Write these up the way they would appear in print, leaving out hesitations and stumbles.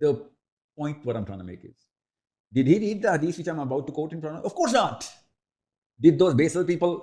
the point what I'm trying to make is, did he read the hadith which I'm about to quote in front of? Of course not. Did those basal people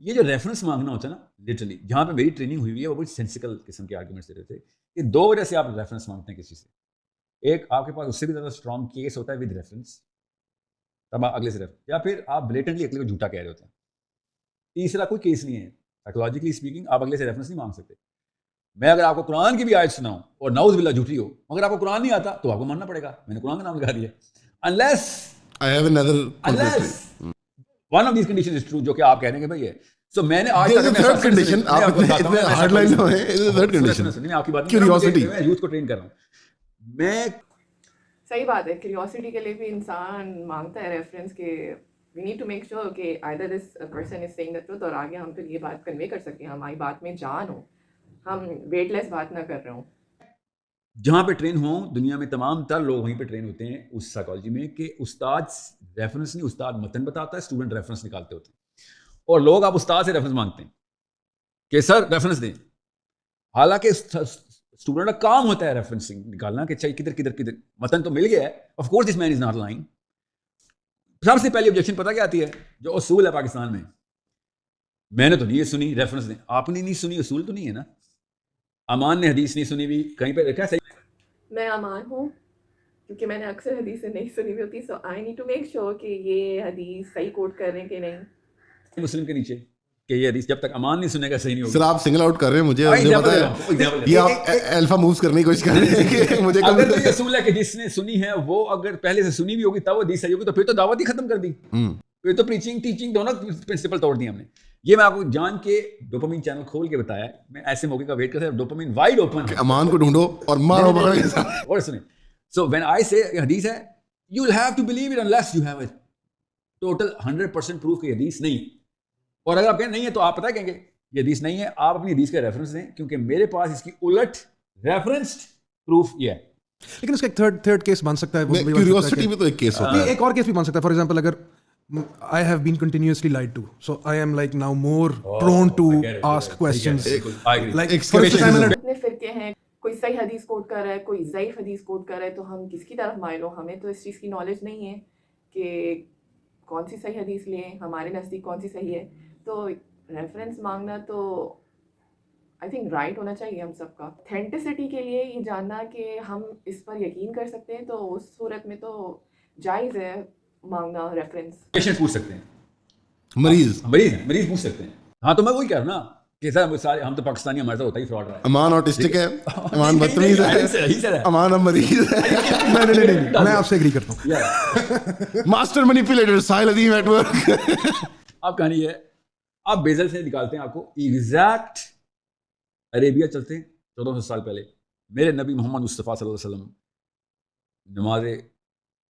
یہ جو reference مانگنا ہوتا ہے نا literally جہاں پہ میری training ہوئی ہے وہ بڑی سینسیکل قسم کے آرگومنٹس دے رہے تھے کہ دو وجہ سے آپ ریفرنس مانگتے ہیں کسی سے. ایک آپ کے پاس اس سے بھی زیادہ اسٹرانگ کیس ہوتا ہے ود ریفرنس, تب آپ اگلے سے ریفرنس, یا پھر آپ بلیٹنٹلی اگلے کو جھوٹا کہہ رہے ہوتے ہیں. تیسرا کوئی کیس نہیں ہے سائیکولوجیکلی اسپیکنگ, آپ اگلے سے ریفرنس نہیں مانگ سکتے. میں اگر آپ کو قرآن کی بھی آیت سناؤں اور نعوذ باللہ جھوٹی ہو, مگر آپ کو قرآن نہیں آتا تو آپ کو ماننا پڑے گا, میں نے قرآن کا نام لگا دیا. unless one of these conditions is true, جو کہ آپ کہہ رہے ہیں کہ بھائی ہے. سو میں نے آج تھرڈ کنڈیشن آپ اتنے ہارڈ لائن میں ہیں, تھرڈ کنڈیشن میں آپ کی بات کیوریوسٹی. میں یوتھ کو ٹرین کر رہا ہوں. میں صحیح بات ہے, کیوریوسٹی کے لیے بھی انسان مانگتا ہے ریفرنس کہ we need to make sure کہ either this person is saying the truth, اور آگے ہم پھر یہ بات کنوے کر سکیں, ہماری بات میں جان ہو, ہم ویٹ لیس بات نہ کر رہے ہوں. جہاں پہ ٹرین ہوں دنیا میں تمام تر لوگ وہیں پہ ٹرین ہوتے ہیں اس سائیکالوجی میں کہ استاد ریفرنس نہیں, استاد متن بتاتا ہے, اسٹوڈنٹ ریفرنس نکالتے ہوتے ہیں. اور لوگ آپ استاد سے ریفرنس مانگتے ہیں کہ سر ریفرنس دیں, حالانکہ اسٹوڈنٹ کا کام ہوتا ہے ریفرنسنگ نکالنا کہ چاہیے کدھر کدھر کدھر متن تو مل گیا ہے. Of course this man is not lying. سب سے پہلی آبجیکشن پتہ کیا آتی ہے, جو اصول ہے پاکستان میں نے تو نہیں یہ سنی ریفرنس دیں. آپ نے نہیں سنی, اصول تو نہیں ہے نا. امان نے حدیث نہیں سنی بھی کہیں پہ رکھا صحیح. میں امان ہوں کیونکہ میں نے اکثر حدیثیں نہیں سنی ہوئی ہوتی, so I need to make sure کہ یہ حدیث صحیح کوٹ کر رہے ہیں کہ نہیں. مسلم کے نیچے کہ یہ حدیث جب تک امان نہیں سنے گا صحیح نہیں ہوگا. سر آپ سنگل آؤٹ کر رہے ہیں مجھے پتا ہے, یہ آپ الفا مووز کرنے کی کوشش کر رہے ہیں کہ مجھے اگر تو یہ اصول ہے کہ جس نے سنی ہے وہ اگر پہلے سے سنی بھی ہوگی تب وہ حدیث صحیح ہوگی, تو پھر تو دعوت ہی ختم کر دی, پھر تو پریچنگ ٹیچنگ دونوں پرنسپل توڑ دی ہم نے. یہ میں آپ کو جان کے ڈوپامین چینل کھول کے بتایا, میں ایسے موقع کا ویٹ کرتا ہوں. ڈوپامین وائڈ اوپن, امان کو ڈھونڈو اور مارو پکڑ کے ساتھ. اور سنیں, سو وین آئی سے حدیث ہے, you will have to believe it unless you have it total 100% proof کہ حدیث نہیں. اور اگر آپ کہیں نہیں ہے تو آپ پتہ کہیں گے یہ حدیث نہیں ہے, آپ اپنی حدیث کا ریفرنس دیں, کیونکہ میرے پاس اس کی الٹ ریفرنسڈ پروف یہ ہے. لیکن اس کا ایک تھرڈ کیس بن سکتا ہے, کیوریوسٹی بھی تو ایک کیس ہوتا ہے. ایک اور کیس بھی بن سکتا ہے. فار ایگزامپل اگر I have been continuously lied to, so I am like now more prone to ask questions. Like for example, اتنے فرقے ہیں, کوئی صحیح حدیث کوٹ کر رہا ہے, کوئی ضعیف حدیث کوٹ کر رہا ہے, تو ہم کس کی طرف مائل ہوں؟ ہمیں تو اس چیز کی نالج نہیں ہے کہ کون سی صحیح حدیث لیں, ہمارے نزدیک کون سی صحیح ہے. تو ریفرنس مانگنا تو آئی تھنک رائٹ ہونا چاہیے ہم سب کا. اتھینٹسٹی کے لیے یہ جاننا کہ ہم اس پر یقین کر سکتے ہیں, تو اس صورت میں تو جائز ہے مانگنا ریفرنس. پیشنٹ پوچھ سکتے ہیں, مریض پوچھ سکتے ہیں. ہاں تو میں وہی کہہ رہا ہوں نا کہ سر سارے ہم تو پاکستانی, ہمارے ساتھ ہوتا ہی فراڈ رہا ہے. امان آٹسٹک ہے, امان بدتمیز ہے, امان اب مریض ہے. نہیں میں آپ سے ایگری کرتا ہوں. Master manipulator Sahil Azeem at work. اب کہانی ہے, آپ بیزل سے نکالتے ہیں آپ کو ایگزیکٹ عربیہ چلتے ہیں 1400 سال پہلے. میرے نبی محمد مصطفیٰ صلی اللہ علیہ وسلم نماز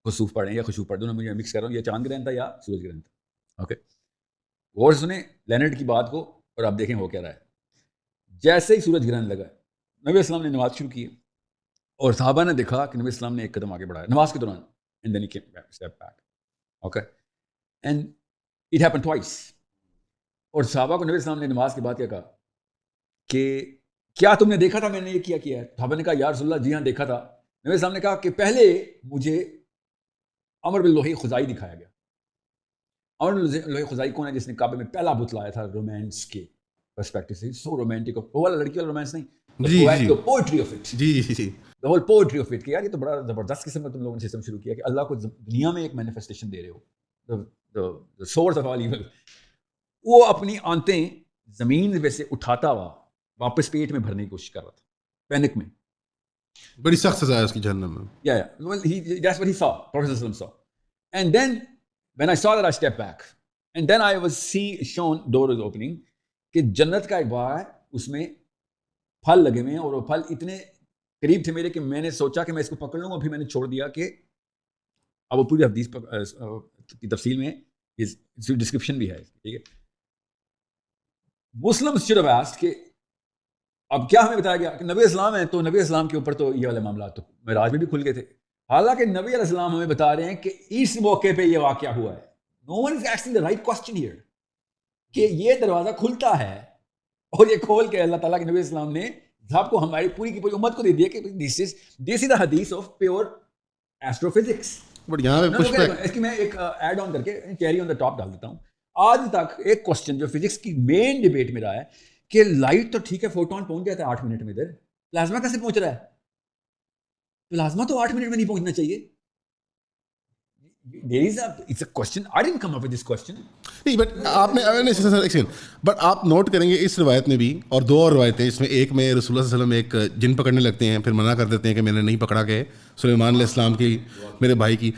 خسوف پڑھیں یا خشوف پڑھ دوں, مجھے مکس کر رہا ہوں, یا چاند گرہن تھا یا سورج گرہن تھا. اوکے, غور سے سنیں لینرڈ کی بات کو اور آپ دیکھیں وہ کہہ رہا ہے. جیسے ہی سورج گرہن لگا, نبی اسلام نے نماز شروع کی اور صحابہ نے دیکھا کہ نبی اسلام نے ایک قدم آگے بڑھایا نماز کے دوران, and then he came back, step back. Okay, and it happen twice. اور صحابہ کو نبی اسلام نے نماز کے بعد کیا کہا کہ کیا تم نے دیکھا تھا میں نے یہ کیا ہے؟ صحابہ نے کہا یا رسول اللہ جی ہاں دیکھا تھا. نبی اسلام نے کہا کہ پہلے مجھے امر باللوح خزائی دکھایا گیا. امر باللوح خزائی کون ہے؟ جس نے کعبے میں پہلا بت لایا تھا رومانس کے پرسپیکٹو سے. سو رومانٹک, وہ والا لڑکی والا رومانس نہیں, poetry of it, the whole poetry of it. کہ یار یہ تو بڑا زبردست قسم کا تم لوگوں نے سسٹم شروع کیا کہ اللہ کو دنیا میں ایک مینیفیسٹیشن دے رہے ہو, the source of all evil. وہ اپنی آنتیں زمین میں سے اٹھاتا ہوا واپس پیٹ میں بھرنے کی کوشش کر رہا تھا, پینک میں. بڑی سخت سزا ہے اس کی جہنم میں. Well, that's what he saw, Prophet ﷺ saw. And then when I saw that, I stepped back. And then I was shown door is opening کہ جنت کا ایک باغ ہے, اس میں پھل لگے ہوئے ہیں, اور وہ پھل اتنے قریب تھے میرے کہ میں نے سوچا کہ میں اس کو پکڑ لوں گا, پھر میں نے چھوڑ دیا کہ اب وہ پوری حدیث کی تفصیل میں ڈسکرپشن بھی ہے. ٹھیک ہے, مسلم should have asked کہ اب کیا ہمیں بتایا گیا کہ نبی اسلام ہے, تو نبی اسلام کے اوپر تو یہ والے معاملات تو معراج میں بھی کھل گئے تھے. حالانکہ نبی علیہ السلام ہمیں بتا رہے ہیں کہ اس موقع پہ یہ واقعہ ہوا ہے. No one is asking the right question here کہ یہ دروازہ کھلتا ہے, اور یہ کھول کے اللہ تعالیٰ کے نبی اسلام نے صاحب کو ہماری پوری کی پوری امت کو دے دیا کہ this is the hadith of pure astrophysics. But یہاں پہ اس کی میں ایک ایڈ آن کر کے چیری آن دا ٹاپ ڈال دیتا ہوں. آج تک ایک کوشچن جو فزکس کی مین ڈبیٹ میں رہا ہے کہ لائٹ تو ٹھیک ہے فوٹون پہنچ جاتا ہے 8 منٹ میں ادھر, پلازما کیسے پہنچ رہا ہے؟ پلازما تو 8 منٹ میں نہیں پہنچنا چاہیے. It's a question. I didn't come up with this question. نہیں بٹ آپ نے بٹ آپ نوٹ کریں گے اس روایت میں بھی اور 2 اور روایتیں, اس میں ایک میں رسول اللہ صلی اللہ علیہ وسلم ایک جن پکڑنے لگتے ہیں, پھر منع کر دیتے ہیں کہ میں نے نہیں پکڑا کہ سلیمان علیہ السلام کی میرے بھائی کی.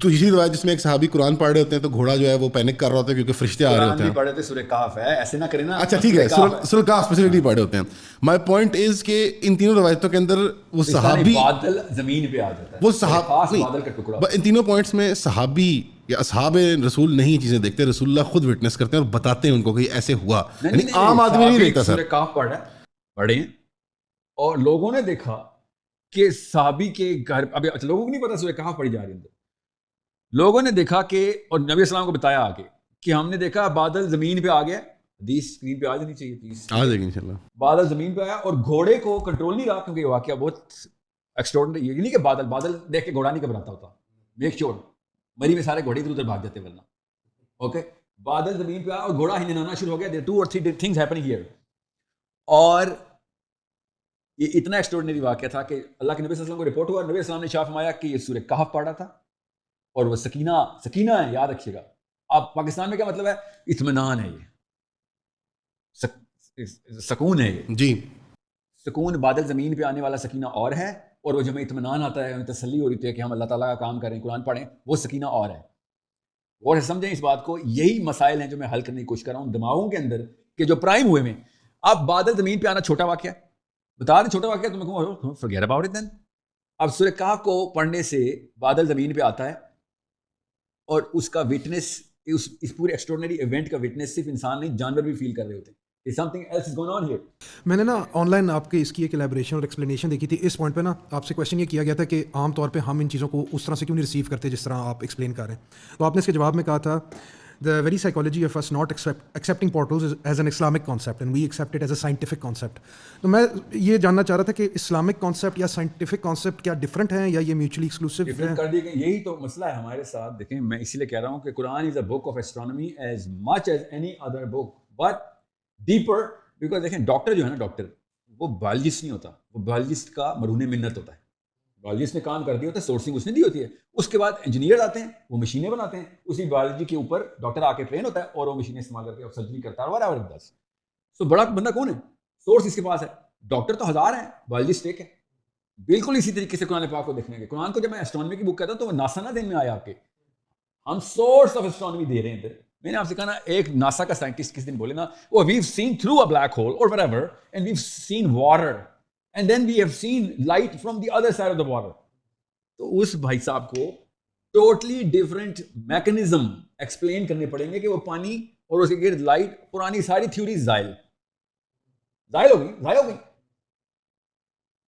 دوسری روایت جس میں ایک صحابی قرآن پڑھ رہے ہوتے ہیں تو گھوڑا جو ہے وہ پینک کر رہا ہوتا ہے کیونکہ فرشتے آ رہے ہوتے ہیں. پڑھے تھے سورہ کہف ہے, ایسے نہ کریں نا. اچھا ٹھیک ہے, سورہ کہف اسپیسیفکلی پڑھے ہوتے ہیں. مائی پوائنٹ از کہ ان تینوں روایتوں کے اندر وہ صحابی بادل زمین پہ آ جاتا ہے, وہ صحابی بادل کا ٹکڑا. ان تینوں پوائنٹس میں صحابی یا اصحاب رسول نہیں چیزیں دیکھتے, رسول اللہ خود وٹنس کرتے ہیں اور بتاتے ہیں ان کو کہ ایسے ہوا. یعنی عام آدمی نہیں دیکھتا. سر کہف پڑھے ہیں اور لوگوں نے دیکھا کہ صحابی کے گھر, ابھی لوگوں کو نہیں پتا سورہ کہف پڑھی جا رہی ہے, لوگوں نے دیکھا کہ, اور نبی السلام کو بتایا آگے کہ ہم نے دیکھا بادل زمین پہ آ گیا. حدیث اسکرین پہ آ جانی چاہیے پلیز, آ جائے گی انشاءاللہ. بادل زمین پہ آیا اور گھوڑے کو کنٹرول نہیں رہا, کیونکہ یہ واقعہ بہت ایکسٹراڈنری. یہ نہیں کہ بادل دیکھ کے گھوڑا نہیں گھبراتا ہوتا, میک شیور مری میں سارے گھوڑے ادھر ادھر بھاگ جاتے ورنہ. اوکے, بادل زمین پہ آیا اور گھوڑا ہلنا شروع ہو گیا. دیر 2 or 3 things happening here. اور یہ اتنا ایکسٹراڈنری واقعہ تھا کہ اللہ کے نبی صلی اللہ علیہ وسلم کو رپورٹ ہوا, نبی السلام نے شاہ فرمایا کہ یہ سورہ کہف پڑھا تھا اور وہ سکینہ ہے, یاد رکھیے گا. آپ پاکستان میں کیا مطلب ہے؟ اطمینان ہے, یہ سکون ہے. یہ جی سکون بادل زمین پہ آنے والا سکینہ اور ہے, اور وہ جب میں اطمینان آتا ہے, تسلی ہو رہی ہے کہ ہم اللہ تعالیٰ کا کام کریں, قرآن پڑھیں, وہ سکینہ اور ہے. اور سمجھیں اس بات کو, یہی مسائل ہیں جو میں حل کرنے کی کوشش کر رہا ہوں دماغوں کے اندر, کہ جو پرائم ہوئے میں. اب بادل زمین پہ آنا چھوٹا واقعہ بتا دیں, چھوٹا واقعہ, تو میں کہوں forget about it then. اب سورہ کہف کو پڑھنے سے بادل زمین پہ آتا ہے اور اس کا وٹنس, اس پورے ایکسٹراڈنری ایونٹ کا وٹنس صرف انسان نہیں, جانور بھی فیل کر رہے ہوتے ہیں. Something else is going on here. میں نے نا آن لائن آپ کے اس کی ایک ایلیبریشن اور ایکسپلینیشن دیکھی تھی. اس پوائنٹ پہ نا آپ سے کویشچن یہ کیا گیا تھا کہ عام طور پہ ہم ان چیزوں کو اس طرح سے کیوں نہیں ریسیو کرتے جس طرح آپ ایکسپلین کر رہے ہیں. تو آپ نے اس کے جواب میں کہا تھا the very psychology of us not accepting portals as an Islamic concept and we accept it as a scientific concept. تو میں یہ جاننا چاہ رہا تھا کہ اسلامک کانسیپٹ یا سائنٹیفک کانسیپٹ کیا ڈفرینٹ ہیں یا یہ میوچلی ایکسکلوسیو ہیں؟ کر دیے گئے. یہی تو مسئلہ ہے ہمارے ساتھ. دیکھیں میں اسی لیے کہہ رہا ہوں کہ Quran is a book of astronomy as much as any other book but deeper. Because دیکھیں ڈاکٹر جو ہے نا, ڈاکٹر وہ بایولوجسٹ نہیں ہوتا, وہ بایولوجسٹ کا مرہون منت ہوتا ہے. بایولوجسٹ نے کام کر دیا ہوتا ہے, سورسنگ اس نے دی ہوتی ہے. اس کے بعد انجینئر آتے ہیں, وہ مشینیں بناتے ہیں, اسی بایولوجی کے اوپر ڈاکٹر آ کے ٹرین ہوتا ہے اور وہ مشینیں استعمال کرتے ہیں اور سرجری کرتا ہے. whatever it does. سو بڑا بندہ کون ہے؟ سورس اس کے پاس ہے. ڈاکٹر تو 1000 ہیں, بایولوجسٹ ایک ہے. بالکل اسی طریقے سے قرآن پاک کو دیکھنے کے, قرآن کو جب میں ایسٹرونومی کی بک کہتا ہوں تو وہ ناسا نہ دین میں آیا آپ کے, ہم سورس آف ایسٹرونومی دے رہے ہیں ادھر. میں نے آپ سے کہا نا, ایک ناسا کا سائنٹسٹ کس دن بولے نا, وہ we've seen through a black hole or whatever and we've seen water and then we have seen light from the other side of the water. تو اس بھائی صاحب کو ٹوٹلی ڈفرینٹ میکنزم ایکسپلین کرنے پڑیں گے کہ وہ پانی اور اس کے گرد لائٹ, پرانی ساری تھیوریز ظاہر ہو گئی.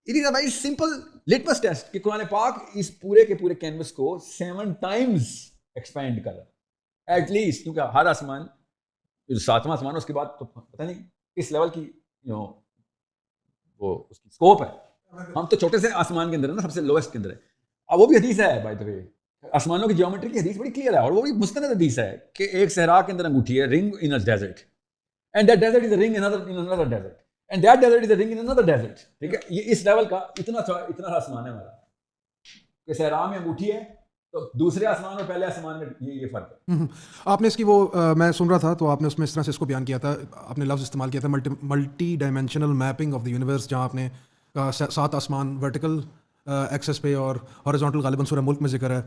It is a very simple litmus test کہ قرآن پاک اس پورے کے پورے کینوس کو 7 times ایکسپینڈ کر رہا ہے ایٹ لیسٹ, کیونکہ ہر آسمان جو 7واں آسمان اس کے بعد تو پتہ نہیں کس لیول کی وہ اس کی اسکوپ ہے. ہم تو چھوٹے سے آسمان کے اندر ہے نا, سب سے لویسٹ کے اندر ہے. اب وہ بھی حدیث ہے بائی دا وے, آسمانوں کی جیومیٹری کی حدیث بڑی کلیئر ہے, اور وہ بھی مستند حدیث ہے کہ ایک صحرا کے اندر انگوٹھی ہے, ring in a desert, and that desert is a ring in another desert, and that desert is a ring in another desert. ٹھیک ہے, یہ اس لیول کا اتنا آسمان ہے ہمارا کہ صحرا میں انگوٹھی ہے, تو دوسرے آسمان اور پہلے آسمان میں یہ فرق ہے. آپ نے اس کی وہ میں سن رہا تھا تو آپ نے اس میں اس طرح سے اس کو بیان کیا تھا, آپ نے لفظ استعمال کیا تھا multi dimensional mapping of the universe, جہاں آپ نے 7 آسمان ورٹیکل ایکسس پہ اور ہاریزونٹل غالباً سورہ ملک میں ذکر ہے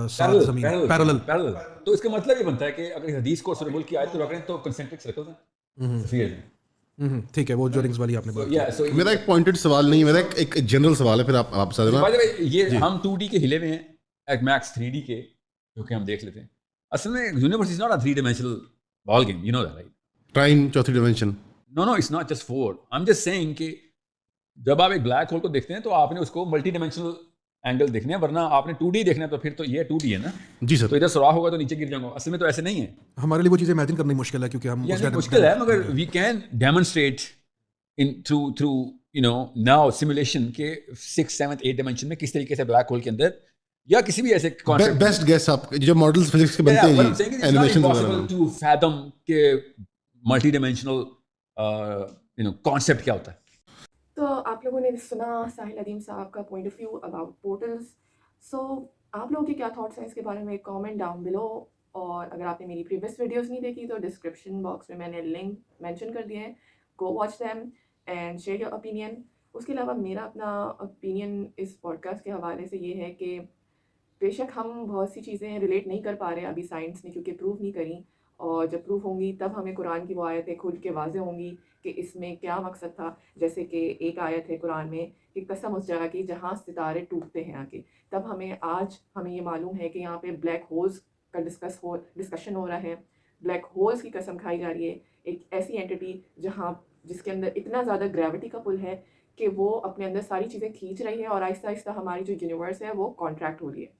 7 زمین پیرالل. تو اس کا مطلب یہ بنتا ہے کہ اگر حدیث کو سورہ ملک کی آیت کو رکھ رہے ہیں تو کنسنٹرک سرکلز ہیں. ٹھیک ہے, وہ جو رنگز والی آپ نے بات. میرا ایک پوائنٹڈ سوال نہیں, میرا ایک جنرل سوال ہے, پھر آپ بتا دینا. یہ ہم 2D کے ہلے ہوئے ہیں, ایک میکس 3D کے جو کہ ہم دیکھ لیتے ہیں. اصل میں universe is not a 3-dimensional ball game, you know that, right? Time چوتھی dimension. No, it's not just 4. I'm just saying کہ جب آپ ایک بلیک ہول کو دیکھتے ہیں تو آپ نے اس کو ملٹی ڈائمینشنل اینگل دیکھنا ہے, ورنہ آپ نے 2D دیکھنا ہے تو پھر تو یہ 2D ہے نا. جی سر. تو ادھر سوراخ ہوگا تو نیچے گر جاؤں گا. اصل میں تو ایسے نہیں ہے. ہمارے لیے وہ چیزیں امیجن کرنا مشکل ہے کیونکہ ہم مشکل ہے, مگر we can demonstrate in through now simulation کے 6, 7, 8 ڈائمینشن میں کس طریقے سے بلیک ہول کے اندر یا کسی بھی ایسے concept بیسٹ گیس آپ جو ماڈلز فزکس کے بنتے ہیں جی اینیمیشن وغیرہ ٹو فیدم کہ ملٹی ڈائمینشنل کانسیپٹ کیا ہوتا ہے. تو آپ لوگوں نے سنا ساحل ندیم صاحب کا point of view about portals. So آپ لوگوں کے کیا تھاٹس ہیں اس کے بارے میں کامنٹ ڈاؤن بلو. اور اگر آپ نے میری پریویس ویڈیوز نہیں دیکھی تو ڈسکرپشن باکس میں نے لنک مینشن کر دیا ہے, go watch them and share your opinion. اس کے علاوہ میرا اپنا اوپینین اس پوڈ کاسٹ کے حوالے سے یہ ہے کہ بے شک ہم بہت سی چیزیں ریلیٹ نہیں کر پا رہے ابھی سائنس نے, کیونکہ پروو نہیں کری, اور جب پروو ہوں گی تب ہمیں قرآن کی وہ آیتیں کھل کے واضح ہوں گی کہ اس میں کیا مقصد تھا. جیسے کہ ایک آیت ہے قرآن میں کہ قسم اس جگہ کی جہاں ستارے ٹوٹتے ہیں آگے, تب ہمیں یہ معلوم ہے کہ یہاں پہ بلیک ہولز کا ڈسکشن ہو رہا ہے. بلیک ہولز کی قسم کھائی جا رہی ہے, ایک ایسی اینٹی جس کے اندر اتنا زیادہ گریوٹی کا پل ہے کہ وہ اپنے اندر ساری چیزیں کھینچ رہی ہے, اور آہستہ آہستہ ہماری جو یونیورس ہے وہ کانٹریکٹ ہو رہی ہے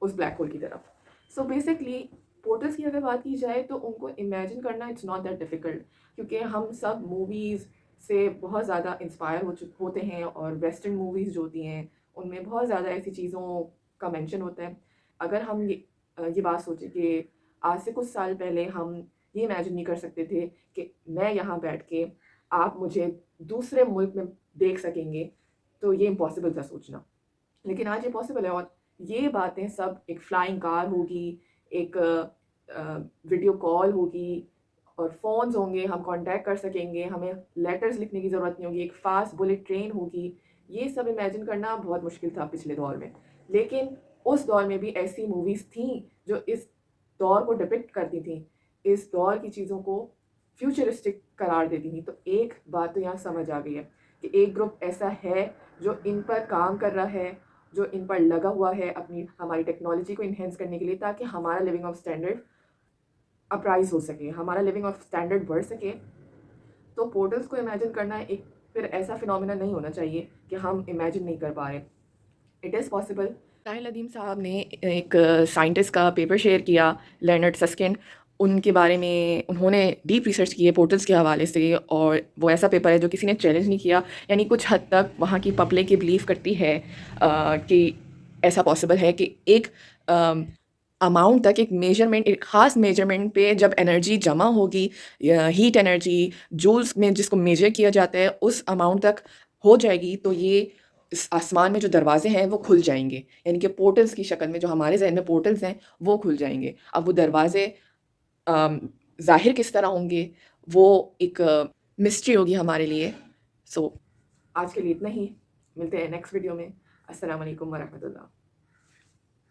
اس بلیک ہول کی طرف. سو بیسکلی پورٹلس کی اگر بات کی جائے تو ان کو امیجن کرنا اٹس ناٹ دیٹ ڈیفیکلٹ, کیونکہ ہم سب موویز سے بہت زیادہ انسپائر ہوتے ہیں, اور ویسٹرن موویز جو ہوتی ہیں ان میں بہت زیادہ ایسی چیزوں کا مینشن ہوتا ہے. اگر ہم یہ بات سوچیں کہ آج سے کچھ سال پہلے ہم یہ امیجن نہیں کر سکتے تھے کہ میں یہاں بیٹھ کے آپ مجھے دوسرے ملک میں دیکھ سکیں گے, تو یہ امپاسبل تھا سوچنا, لیکن آج یہ پاسبل ہے. اور یہ باتیں سب ایک فلائنگ کار ہوگی, ایک ویڈیو کال ہوگی, اور فونز ہوں گے, ہم کانٹیکٹ کر سکیں گے, ہمیں لیٹرز لکھنے کی ضرورت نہیں ہوگی, ایک فاسٹ بلٹ ٹرین ہوگی. یہ سب امیجن کرنا بہت مشکل تھا پچھلے دور میں, لیکن اس دور میں بھی ایسی موویز تھیں جو اس دور کو ڈپکٹ کرتی تھیں, اس دور کی چیزوں کو فیوچرسٹک قرار دیتی تھیں. تو ایک بات تو یہاں سمجھ آ گئی ہے کہ ایک گروپ ایسا ہے جو ان پر کام کر رہا ہے, جو ان پر لگا ہوا ہے ہماری ٹیکنالوجی کو انہینس کرنے کے لیے, تاکہ ہمارا لیونگ آف اسٹینڈرڈ اپرائز ہو سکے, ہمارا لیونگ آف اسٹینڈرڈ بڑھ سکے. تو پورٹلس کو امیجن کرنا ایک پھر ایسا فینومینا نہیں ہونا چاہیے کہ ہم امیجن نہیں کر پا رہے. It is possible. Sahil Nadeem sahab نے ایک سائنٹسٹ کا پیپر شیئر کیا, لرنرڈ سسکن, ان کے بارے میں انہوں نے ڈیپ ریسرچ کی ہے پورٹلس کے حوالے سے, اور وہ ایسا پیپر ہے جو کسی نے چیلنج نہیں کیا. یعنی کچھ حد تک وہاں کی پبلک یہ بلیو کرتی ہے کہ ایسا پاسبل ہے کہ ایک اماؤنٹ تک, ایک میجرمنٹ, ایک خاص میجرمنٹ پہ جب انرجی جمع ہوگی, ہیٹ انرجی جولز میں جس کو میجر کیا جاتا ہے, اس اماؤنٹ تک ہو جائے گی تو یہ اس آسمان میں جو دروازے ہیں وہ کھل جائیں گے. یعنی کہ پورٹلز کی شکل میں جو ہمارے ذہن میں پورٹلز ہیں وہ کھل جائیں گے. اب وہ دروازے ظاہر کس طرح ہوں گے وہ ایک مسٹری ہوگی ہمارے لیے. سو آج کے لیے اتنا ہی, ملتے ہیں نیکسٹ ویڈیو میں. السلام علیکم ورحمۃ اللہ.